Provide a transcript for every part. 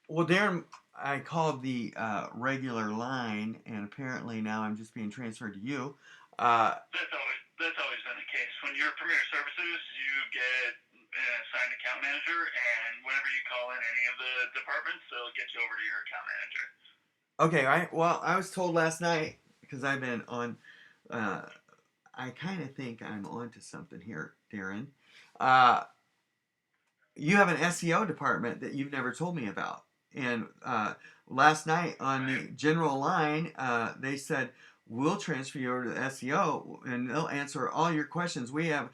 Well, Darren, I called the regular line, and apparently now I'm just being transferred to you. Uh, That's always been the case. When you're Premier Services, you get an assigned account manager, and whenever you call in any of the departments, they'll get you over to your account manager. okay, well, I was told last night because I've been on. Uh, I kind of think I'm onto something here, Darren. Uh, you have an SEO department that you've never told me about, and last night on the Right. general line, they said we'll transfer you over to the SEO, and they'll answer all your questions. We have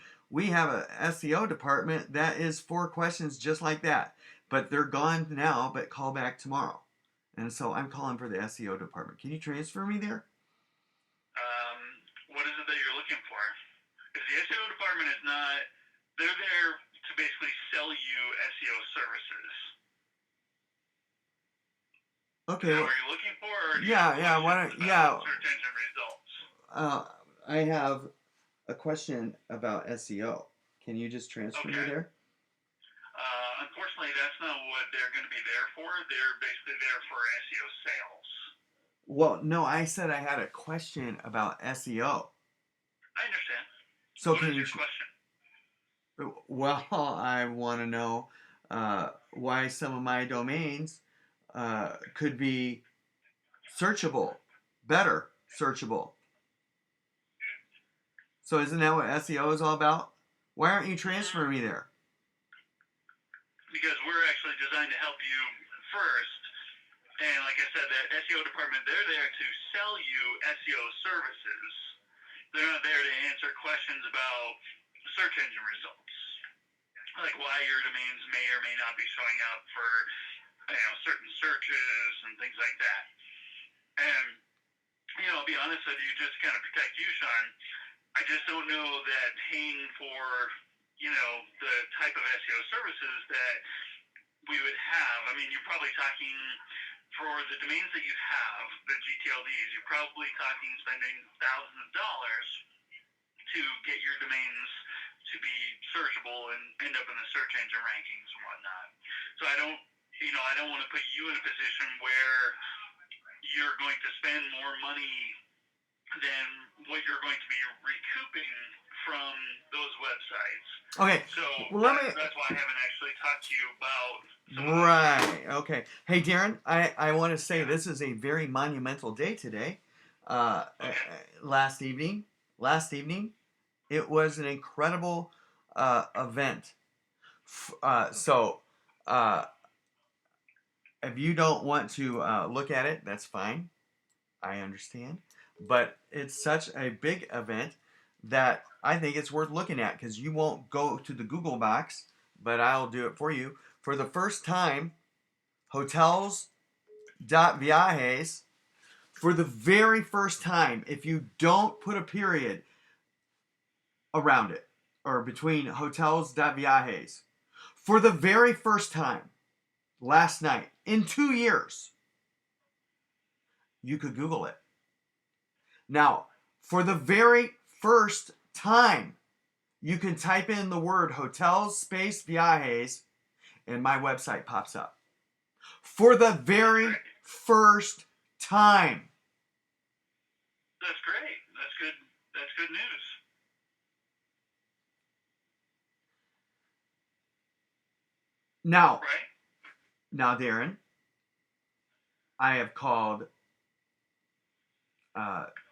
a SEO department that is 4 questions just like that, but they're gone now. But call back tomorrow, and so I'm calling for the SEO department. Can you transfer me there? Um, what is it that you're looking for? Because the SEO department is not. They're there to basically sell you SEO services. Is Okay, that well, what you're looking for, or do you have yeah. Why questions don't about yeah? search engine results? I have a question about SEO. Can you just transfer me Okay. there? Unfortunately, that's not what they're going to be there for. They're basically there for SEO sales. Well, no, I said I had a question about SEO. I understand. So What can is you? your question? Well, I want to know why some of my domains could be searchable, better searchable. So isn't that what SEO is all about? Why aren't you Mm, transferring me there? because we're actually designed to help you first. And like I said, the SEO department, they're there to sell you SEO services. They're not there to answer questions about search engine results, like why your domains may or may not be showing up for certain searches and things like that. And I'll be honest with you, just to kind of protect you, Sean. I just don't know that paying for the type of SEO services that we would have. I mean, you're probably talking for the domains that you have, the GTLDs. You're probably talking spending thousands of dollars to get your domains to be searchable and end up in the search engine rankings and whatnot. So I don't want to put you in a position where you're going to spend more money than what you're going to be recouping from those websites. Okay, So well let me. that's why I haven't actually talked to you about some of those things. Right. Okay. Hey, Darren, I want to say Yeah. this is a very monumental day today. Okay. Last evening, it was an incredible event. So, uh, if you don't want to look at it, that's fine. I understand. But it's such a big event that I think it's worth looking at because you won't go to the Google box, but I'll do it for you. For the first time, hotels.viajes, for the very first time, if you don't put a period around it or between hotels.viajes, for the very first time last night in 2 years, you could Google it. Now, for the very first time, you can type in the word hotels space viajes and my website pops up. For the That's very great. first time. That's great. That's good. That's good news. Now, Right? Darren, I have called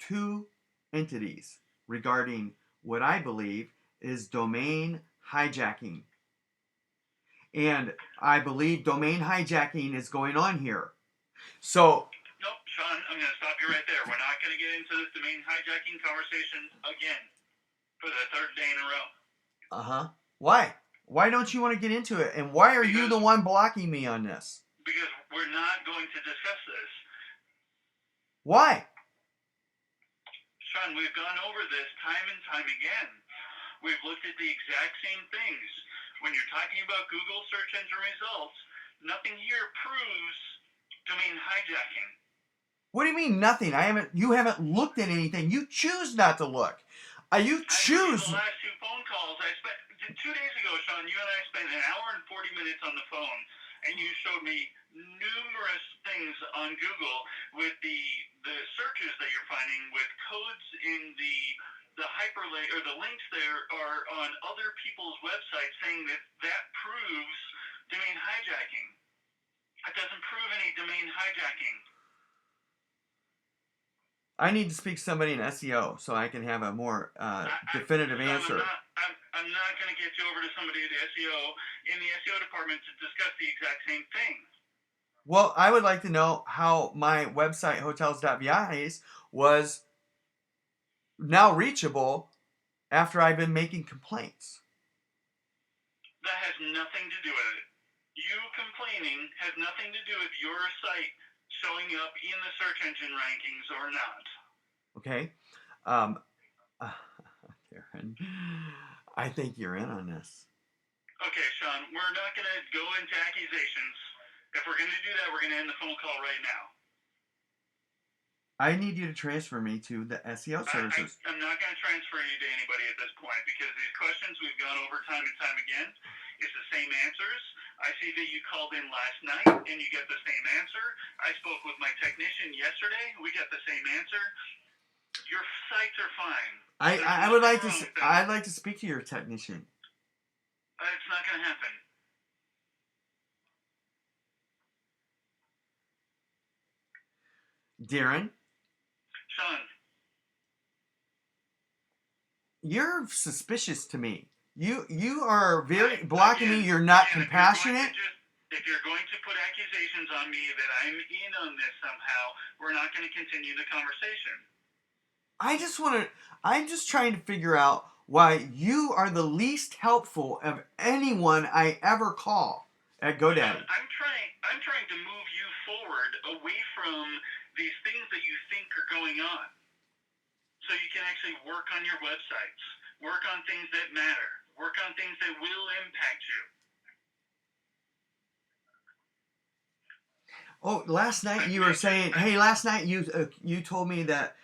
2 entities regarding what I believe is domain hijacking. And I believe domain hijacking is going on here. So, Nope, Sean, I'm going to stop you right there. We're not going to get into this domain hijacking conversation again for the third day in a row. why? Why don't you want to get into it? And why are you Because the one blocking me on this? because we're not going to discuss this. Why? Sean, we've gone over this time and time again. We've looked at the exact same things. When you're talking about Google search engine results, nothing here proves domain hijacking. What do you mean nothing? You haven't looked at anything. You choose not to look. You I believe the choose. last two phone calls I spent 2 days ago, Sean, you and I spent an hour and 40 minutes on the phone and you showed me numerous things on Google with the searches that you're finding with codes in the hyperlink or the links there are on other people's websites saying that proves domain hijacking. It doesn't prove any domain hijacking. I need to speak to somebody in SEO so I can have a more definitive answer. I'm not going to get you over to somebody at SEO in the SEO department to discuss the exact same thing. Well, I would like to know how my website, hotels.viajes, was now reachable after I've been making complaints. That has nothing to do with it. You complaining has nothing to do with your site showing up in the search engine rankings or not. Okay. Deron, I think you're in on this. Okay, Sean, we're not going to go into accusations. If we're going to do that, we're going to end the phone call right now. I need you to transfer me to the SEO services. I'm not going to transfer you to anybody at this point because these questions we've gone over time and time again. It's the same answers. I see that you called in last night and you get the same answer. I spoke with my technician yesterday. We got the same answer. Your sites are fine. I would like to. I'd like to speak to your technician. It's not going to happen. Deron, Sean, you're suspicious to me. You are very blocking me. You're not compassionate. If you're going to put accusations on me that I'm in on this somehow, we're not going to continue the conversation. I'm just trying to figure out why you are the least helpful of anyone I ever call at GoDaddy. I'm trying to move you forward away from these things that you think are going on, so you can actually work on your websites, work on things that matter, work on things that will impact you. Oh, last night you were saying, hey, last night you told me that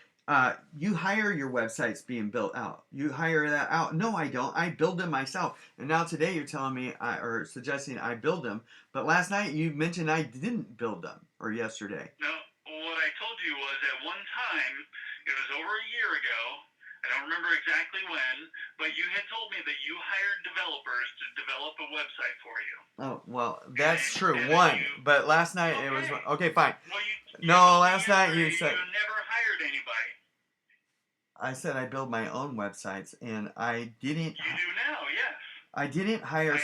you hire your websites being built out. You hire that out. No, I don't. I build them myself. And now today you're telling me or suggesting I build them. But last night you mentioned I didn't build them, or yesterday. No, what I told you was at one time, it was over a year ago, I don't remember exactly when, but you had told me that you hired developers to develop a website for you. Oh, well, that's true. But last night it was, okay, fine. Well, last night you said... You never hired anybody. I said I build my own websites, and I didn't... You do now, yes. I didn't hire...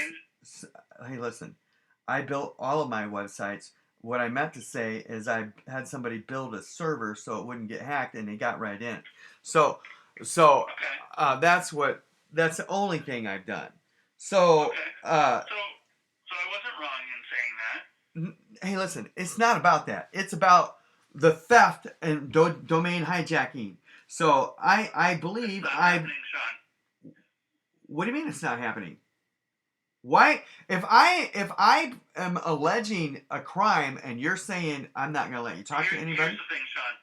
Hey, listen. I built all of my websites. What I meant to say is I had somebody build a server so it wouldn't get hacked, and they got right in. So okay. That's the only thing I've done. So, okay. So I wasn't wrong in saying that. Hey, listen, it's not about that. It's about the theft and domain hijacking. So I believe it's not happening, Sean. What do you mean it's not happening? Why? If I am alleging a crime and you're saying I'm not going to let you talk to anybody? Here's the thing, Sean.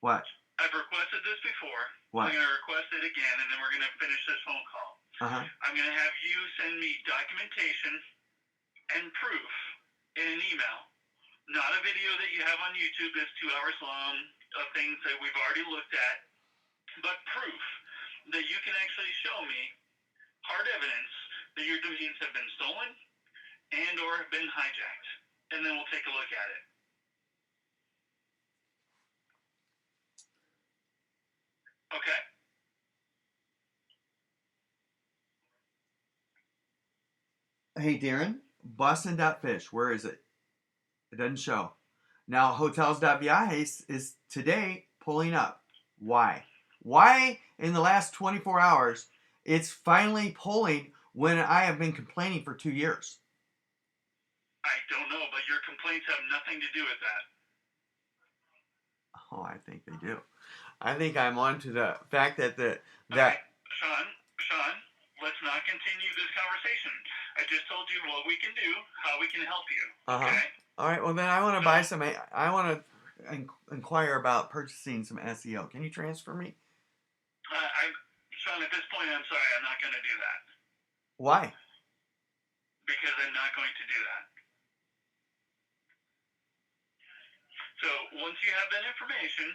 What? I've requested this before. What? I'm going to request it again, and then we're going to finish this phone call. I'm going to have you send me documentation and proof in an email, not a video that you have on YouTube that's 2 hours long of things that we've already looked at, but proof that you can actually show me hard evidence that your domains have been stolen and or have been hijacked, and then we'll take a look at it. Okay? Hey, Deron, Boston.fish, where is it? It doesn't show. Now, hotels.viajes is today pulling up. Why? Why in the last 24 hours it's finally pulling when I have been complaining for 2 years? I don't know, but your complaints have nothing to do with that. Oh, I think they do. I think I'm on to the fact that Okay, Sean, let's not continue this conversation. I just told you what we can do, how we can help you. Okay? All right, well then I want to buy some, I want to inquire about purchasing some SEO. Can you transfer me? Sean, at this point, I'm sorry, I'm not going to do that. Why? Because I'm not going to do that. So once you have that information,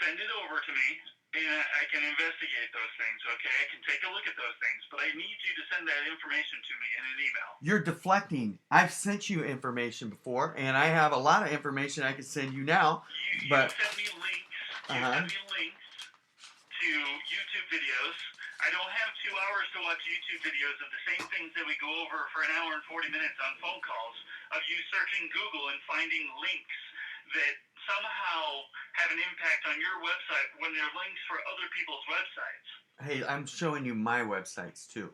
send it over to me, and I can investigate those things, okay? I can take a look at those things, but I need you to send that information to me in an email. You're deflecting. I've sent you information before, and I have a lot of information I can send you now. You But sent me links. You sent me links to YouTube videos. I don't have 2 hours to watch YouTube videos of the same things that we go over for an hour and 40 minutes on phone calls, of you searching Google and finding links that somehow have an impact on your website when they're links for other people's websites. hey, I'm showing you my websites too.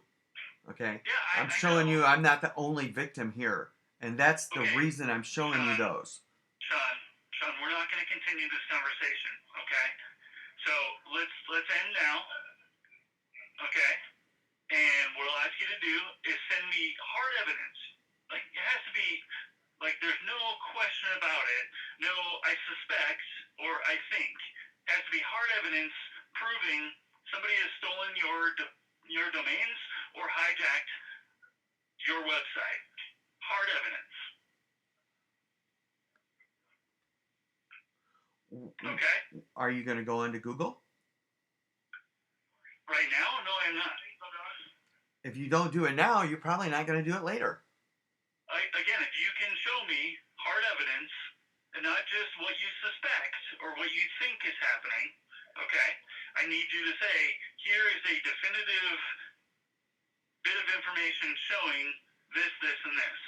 Okay? Yeah, I'm showing you I'm not the only victim here. And that's the Okay. reason I'm showing you those. Sean, we're not going to continue this conversation, okay? So let's end now, okay? And what I'll ask you to do is send me hard evidence. Like, it has to be, like, there's no question about it. No, I suspect or I think. It has to be hard evidence proving somebody has stolen your domains or hijacked your website. Hard evidence. Okay? Are you going to go into Google? Right now? No, I'm not. If you don't do it now, you're probably not going to do it later. Again, if you can show me hard evidence and not just what you suspect or what you think is happening, okay? I need you to say, here is a definitive bit of information showing this, this, and this.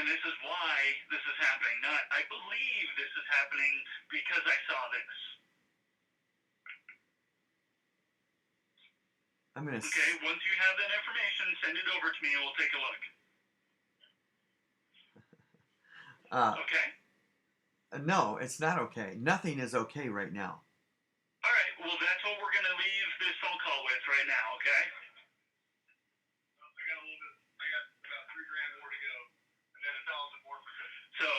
And this is why this is happening. Not, I believe this is happening because I saw this. Okay, once you have that information, send it over to me and we'll take a look. Okay? No, it's not okay. Nothing is okay right now. All right, well, that's what we're going to leave this phone call with right now, okay? I got about $3,000 more to go, and then $1,000 more for this. So,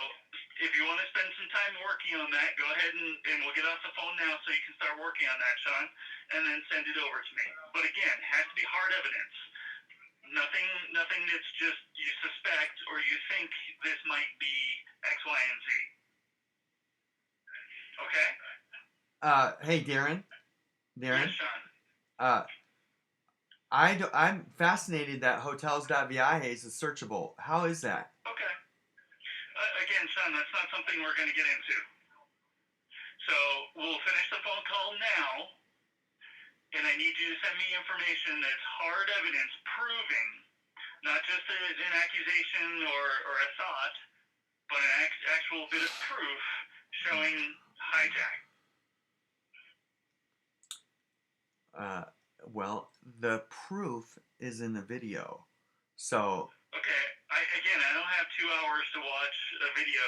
if you want to spend some time working on that, go ahead and we'll get off the phone now so you can start working on that, Sean, and then send it over to me. But again, it has to be hard evidence. Nothing that's just you suspect or you think this might be X, Y, and Z. Okay? Hey, Deron. Yes, Sean. I'm fascinated that hotels.vi is searchable. How is that? Okay. Again, Sean, that's not something we're going to get into. So we'll finish the phone call now, and I need you to send me information that's hard evidence proving, not just an accusation or a thought, but an actual bit of proof showing hijack. Well, the proof is in the video. So. Okay. I don't have 2 hours to watch a video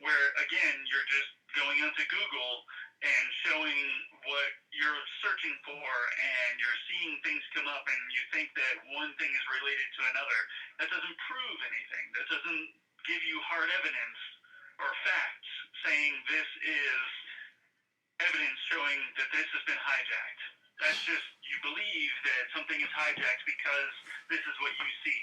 where, again, you're just going onto Google and showing what you're searching for, and you're seeing things come up, and you think that one thing is related to another. That doesn't prove anything. That doesn't give you hard evidence or facts saying this is evidence showing that this has been hijacked. That's just, you believe that something is hijacked because this is what you see.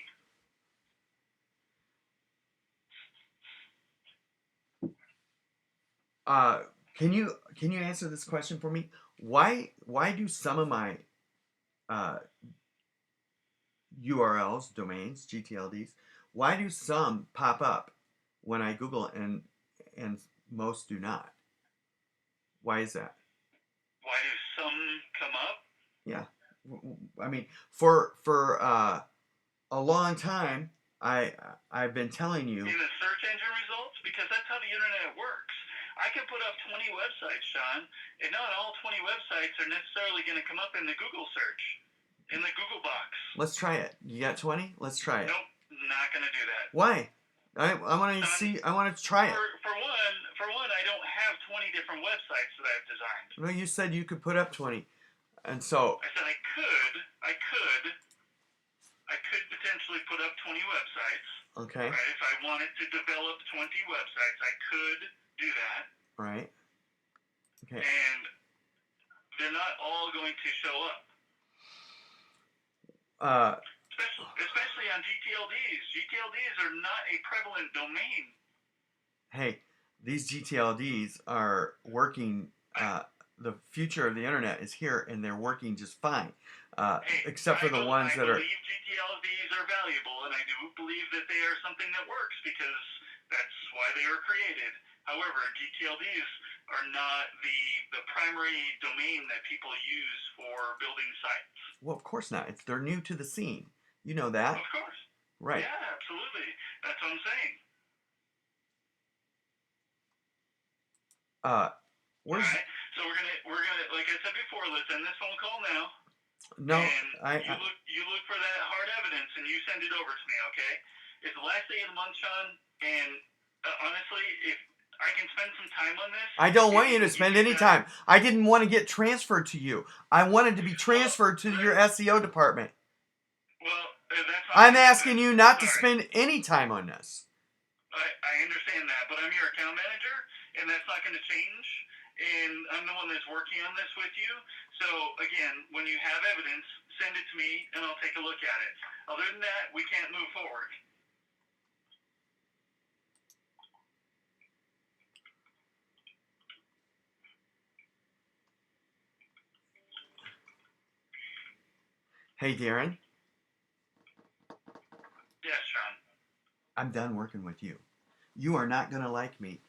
Can you answer this question for me? Why do some of my URLs, domains, GTLDs, why do some pop up when I Google and most do not? Why is that? Why do some come up? Yeah, I mean, for a long time, I've been telling you. In the search engine results, because that's how the internet works. I can put up 20 websites, Sean, and not all 20 websites are necessarily going to come up in the Google search, in the Google box. Let's try it. You got 20? Let's try it. Nope, not going to do that. Why? I want to see. I want to try it. For one, I don't have 20 different websites that I've designed. No, you said you could put up 20, and so. I said I could potentially put up 20 websites. Okay. Right? If I wanted to develop 20 websites, I could do that. Right. Okay. And they're not all going to show up. Especially on GTLDs. GTLDs are not a prevalent domain. Hey, these GTLDs are working. The future of the internet is here, and they're working just fine, except for the ones that are. I believe GTLDs are valuable, and I do believe that they are something that works because that's why they were created. However, GTLDs are not the primary domain that people use for building sites. Well, of course not. They're new to the scene. You know that. Of course. Right. Yeah, absolutely. That's what I'm saying. Where's? All right. So we're gonna like I said before, let's end this phone call now. No, and you look for that hard evidence and you send it over to me, okay? It's the last day of the month, Sean, and honestly, if I can spend some time on this. I don't want you to spend any time. I didn't want to get transferred to you. I wanted to be transferred to your SEO department. Well, that's I'm asking you not to spend any time on this. I understand that, but I'm your account manager, and that's not going to change. And I'm the one that's working on this with you. So, again, when you have evidence, send it to me, and I'll take a look at it. Other than that, we can't move forward. Hey, Deron. Yes, Sean. I'm done working with you. You are not going to like me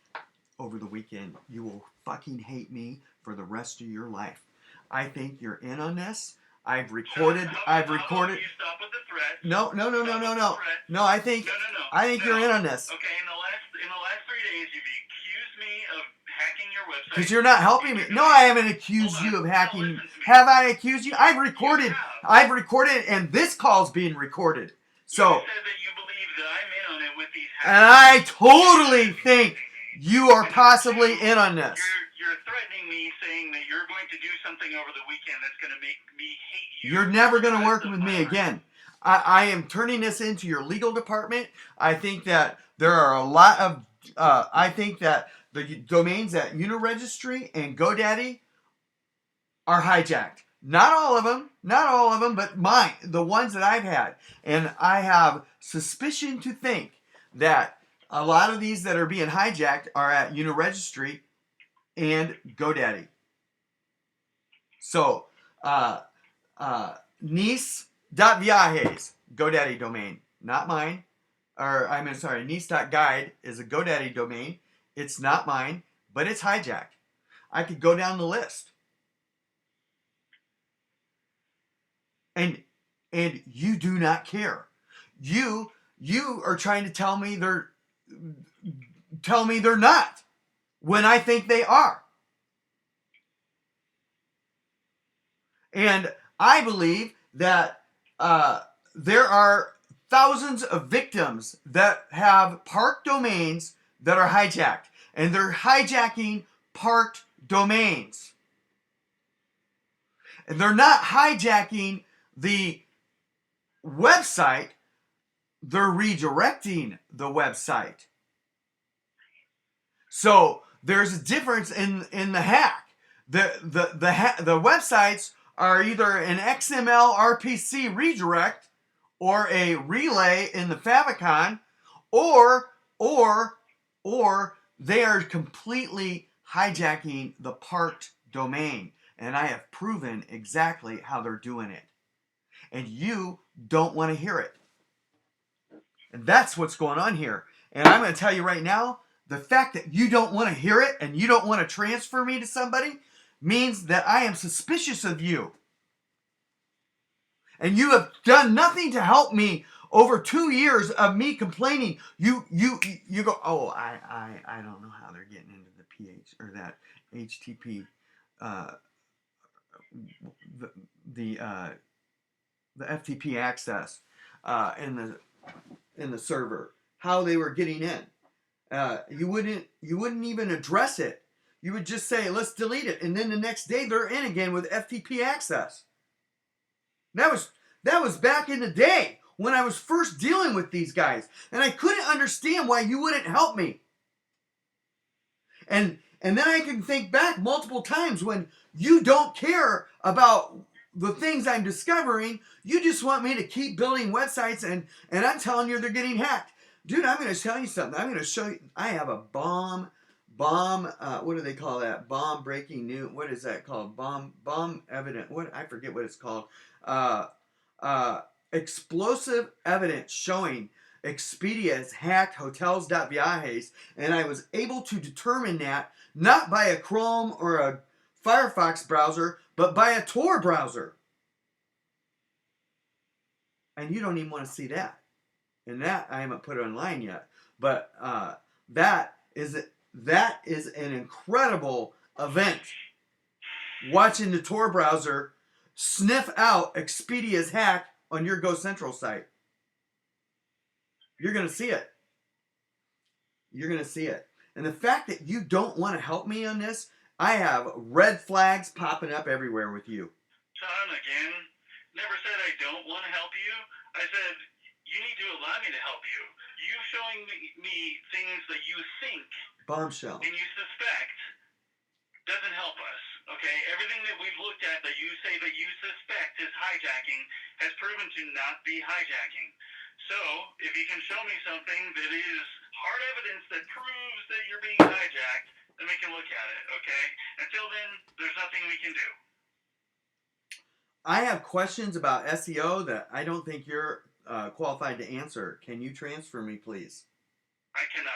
over the weekend. You will fucking hate me for the rest of your life. I think you're in on this. I've recorded. How about you stop with the threat? No. No, I think. No. I think you're in on this. Okay, in the last 3 days, you've accused me of hacking your website. Because you're not helping me. No, I haven't accused you of hacking. Have I accused you? I've recorded. I've recorded, and this call's being recorded. So. You said that you believe that I'm in on it with these hackers. And I totally think you are possibly in on this. You're threatening me, saying that you're going to do something over the weekend that's going to make me hate you. You're never going to work with me again. I am turning this into your legal department. I think that there are a lot of. I think that the domains at Uniregistry and GoDaddy are hijacked. Not all of them, but mine, the ones that I've had. And I have suspicion to think that a lot of these that are being hijacked are at Uniregistry and GoDaddy. So, nice.viajes, GoDaddy domain, not mine. Nice.guide is a GoDaddy domain. It's not mine, but it's hijacked. I could go down the list. And you do not care. You are trying to tell me they're not when I think they are. And I believe that there are thousands of victims that have parked domains that are hijacked, and they're hijacking parked domains. And they're not hijacking the website, they're redirecting the website. So there's a difference in the hack. The websites are either an XML RPC redirect or a relay in the favicon, or they are completely hijacking the parked domain. And I have proven exactly how they're doing it. And you don't want to hear it. And that's what's going on here. And I'm going to tell you right now, the fact that you don't want to hear it and you don't want to transfer me to somebody means that I am suspicious of you. And you have done nothing to help me over 2 years of me complaining. You go, oh, I don't know how they're getting into the PH or that HTTP the FTP access in the server, how they were getting in. You wouldn't even address it. You would just say, let's delete it, and then the next day they're in again with FTP access. That was back in the day when I was first dealing with these guys, and I couldn't understand why you wouldn't help me. And then I can think back multiple times when you don't care about the things I'm discovering. You just want me to keep building websites, and I'm telling you they're getting hacked. Dude, I'm going to tell you something. I'm going to show you. I have a bomb bomb. What do they call that? Bomb breaking news. What is that called? Bomb evident. What, I forget what it's called. Uh, Explosive evidence showing Expedia has hacked hotels.viajes, and I was able to determine that not by a Chrome or a Firefox browser, but by a Tor browser. And you don't even want to see that. And that I haven't put online yet. But that is an incredible event. Watching the Tor browser sniff out Expedia's hack on your GoCentral site. You're going to see it. You're going to see it. And the fact that you don't want to help me on this, I have red flags popping up everywhere with you. Sean, again, never said I don't want to help you. I said you need to allow me to help you. You showing me things that you think Bombshell. and you suspect doesn't help us. Okay? Everything that we've looked at that you say that you suspect is hijacking has proven to not be hijacking. So, if you can show me something that is hard evidence that proves that you're being hijacked, then we can look at it, okay? Until then, there's nothing we can do. I have questions about SEO that I don't think you're qualified to answer. Can you transfer me, please? I cannot.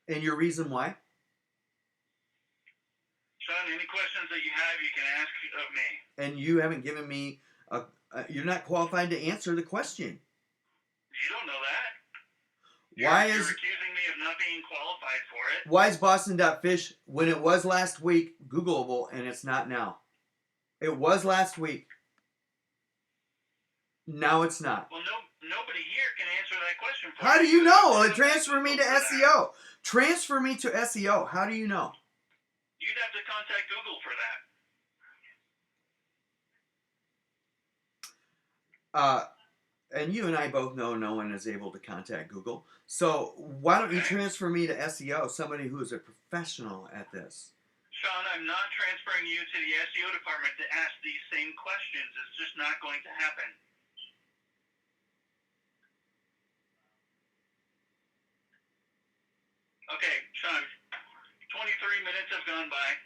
And your reason why? Sean, any questions that you have, you can ask of me. And you haven't given me you're not qualified to answer the question. You don't know that. You're accusing me of not being qualified for it. Why is Boston.fish, when it was last week, Googleable and it's not now? It was last week. Now it's not. Well, nobody here can answer that question for How me. do you know? Transfer me to SEO. Transfer me to SEO. How do you know? You'd have to contact Google for that. And you and I both know no one is able to contact Google. So why don't you transfer me to SEO, somebody who is a professional at this? Sean, I'm not transferring you to the SEO department to ask these same questions. It's just not going to happen. Okay, Sean, 23 minutes have gone by.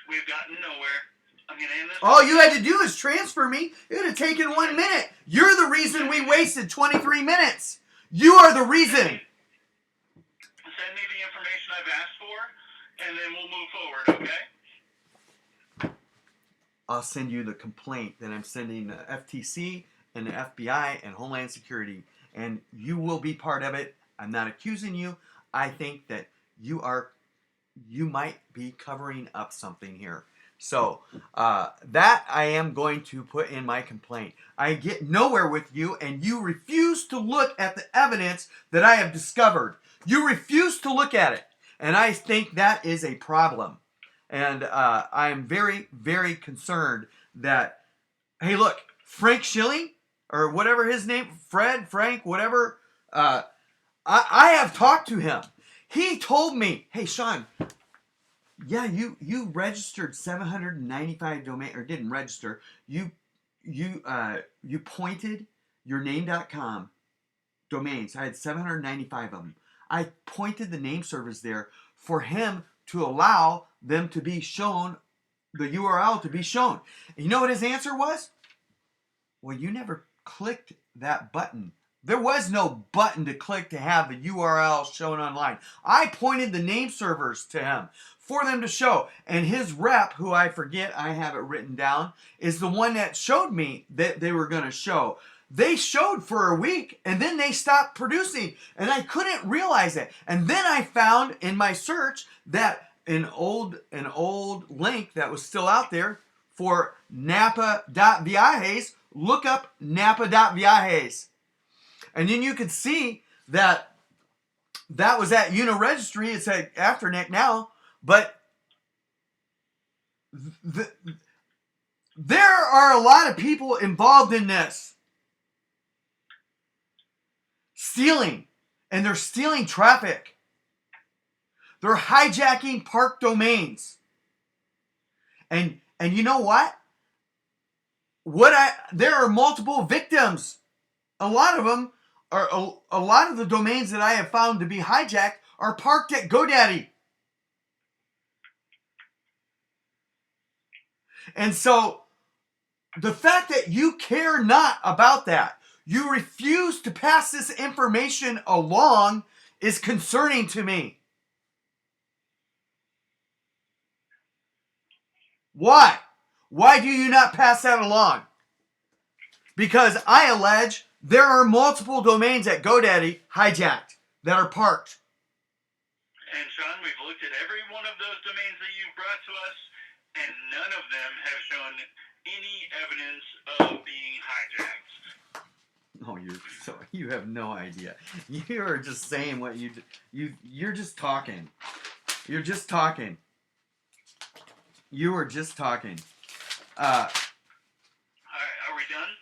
We've gotten nowhere. I'm going to end this. All you had to do is transfer me. It would have taken 1 minute. You're the reason we wasted 23 minutes. You are the reason. Send me the information I've asked for, and then we'll move forward, okay? I'll send you the complaint that I'm sending the FTC and the FBI and Homeland Security, and you will be part of it. I'm not accusing you. I think that you might be covering up something here. So that I am going to put in my complaint. I get nowhere with you, and you refuse to look at the evidence that I have discovered. You refuse to look at it, and I think that is a problem. And I am very, very concerned that, hey, look, Frank Schilling, or whatever his name, Frank, whatever, I have talked to him. He told me, hey, Sean, yeah, you registered 795 domain, or didn't register. You pointed your name.com domains. I had 795 of them. I pointed the name servers there for him to allow them to be shown, the URL to be shown. And you know what his answer was? Well, you never clicked that button. There was no button to click to have the URL shown online. I pointed the name servers to him for them to show. And his rep, who I forget, I have it written down, is the one that showed me that they were going to show. They showed for a week, and then they stopped producing, and I couldn't realize it. And then I found in my search that an old link that was still out there for napa.viajes. Look up napa.viajes. And then you could see that was at Uniregistry. It's at Afternic now. But there are a lot of people involved in this. Stealing. And they're stealing traffic. They're hijacking park domains. And you know what? There are multiple victims. A lot of them a lot of the domains that I have found to be hijacked are parked at GoDaddy. And so the fact that you care not about that, you refuse to pass this information along, is concerning to me. Why? Why do you not pass that along? Because I allege there are multiple domains at GoDaddy hijacked that are parked. And Sean, we've looked at every one of those domains that you've brought to us, and none of them have shown any evidence of being hijacked. Oh, you have no idea. You are just saying what you're just talking. You're just talking. You are just talking. All right, are we done?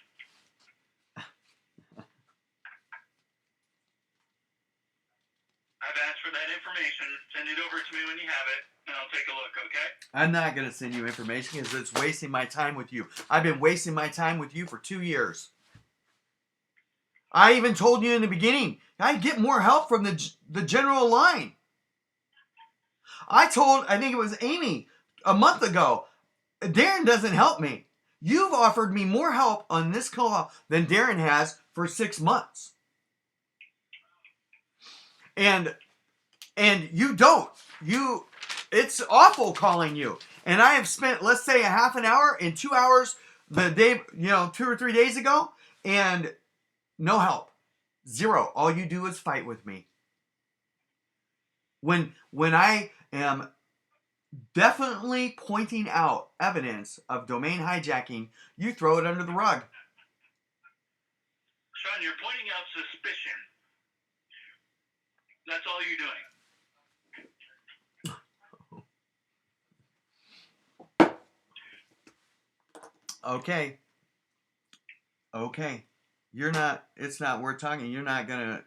I've asked for that information. Send it over to me when you have it, and I'll take a look, okay? I'm not going to send you information because it's wasting my time with you. I've been wasting my time with you for 2 years. I even told you in the beginning, I get more help from the general line. I think it was Amy a month ago, Deron doesn't help me. You've offered me more help on this call than Deron has for 6 months. And you don't. It's awful calling you. And I have spent, let's say, a half an hour and 2 hours the day, 2 or 3 days ago, and no help. Zero. All you do is fight with me. When I am definitely pointing out evidence of domain hijacking, you throw it under the rug. Sean, you're pointing out suspicion. That's all you're doing. Okay. It's not worth talking. You're not gonna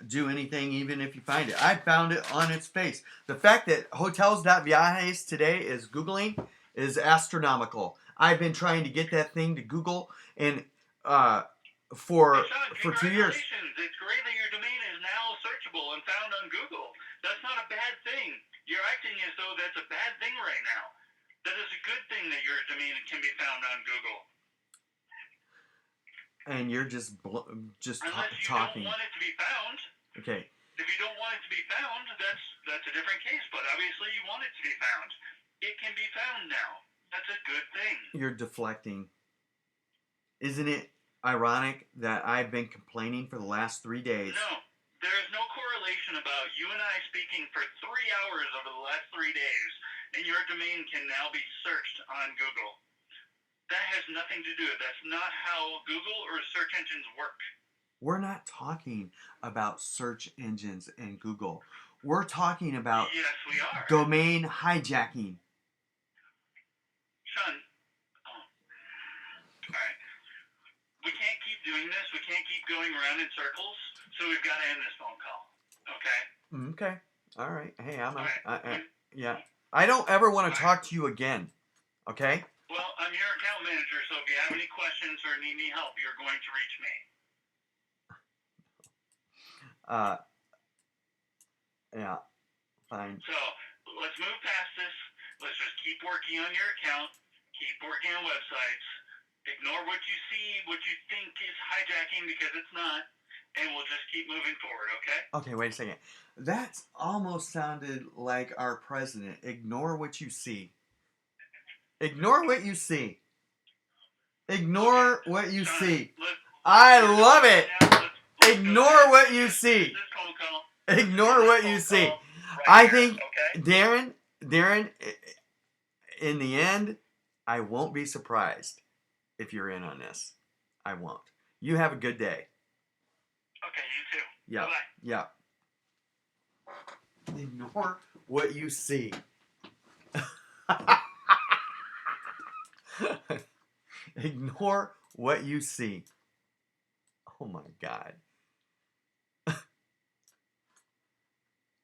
do anything even if you find it. I found it on its face. The fact that hotels.viajes today is Googling is astronomical. I've been trying to get that thing to Google and for 2 years. It's great that your domain is now searchable and found on Google. That's not a bad thing. You're acting as though that's a bad thing right now. That is a good thing that your domain can be found on Google. And you're just Unless you talking. don't want it to be found. Okay. If you don't want it to be found, that's a different case. But obviously, you want it to be found. It can be found now. That's a good thing. You're deflecting. Isn't it ironic that I've been complaining for the last 3 days? No, there is no correlation about you and I speaking for 3 hours over the last 3 days, and your domain can now be searched on Google. That has nothing to do with it. That's not how Google or search engines work. We're not talking about search engines and Google. We're talking about yes, we are. Domain hijacking. Sean, all right. We can't keep doing this. We can't keep going around in circles. So we've got to end this phone call. Okay? Okay. All right. Hey, Right. yeah. I don't ever want to talk to you again. Okay? Well, I'm your account manager, so if you have any questions or need any help, you're going to reach me. Yeah. Fine. So let's move past this. Let's just keep working on your account. Keep working on websites. Ignore what you see, what you think is hijacking, because it's not. And we'll just keep moving forward, okay? Okay, wait a second. That almost sounded like our president. Ignore what you see. Ignore what you see. Ignore what you see. I love it. Ignore what you see. Ignore what you see. I think, Deron, in the end, I won't be surprised if you're in on this. I won't. You have a good day. Okay, you too. Yeah. Bye-bye. Yeah. Ignore what you see. Ignore what you see. Oh my God.